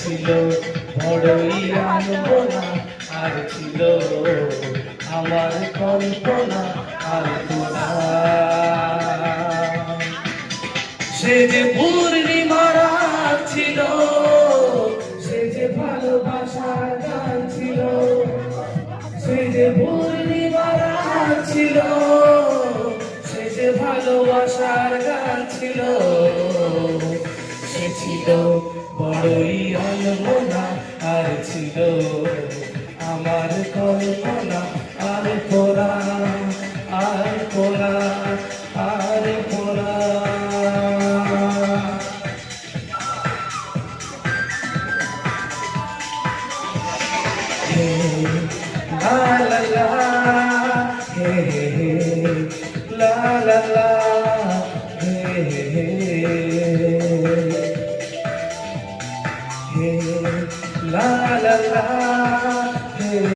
ছিল বড়ই আনমনা, আর ছিল আমার কল্পনা আর তোরা। সে যে পূর্ণিমা রাত ছিল, সে যে ভালোবাসার গান ছিল, সে যে পূর্ণিমা রাত ছিল, সে যে ভালোবাসার গান ছিল। সে ছিল বড়ই আনমনা, আর ছিল আমার কল্পনা আর তোরা, আর তোরা, আর তোরা। La la la, hey hey hey, la la la, hey hey hey, hey la la la.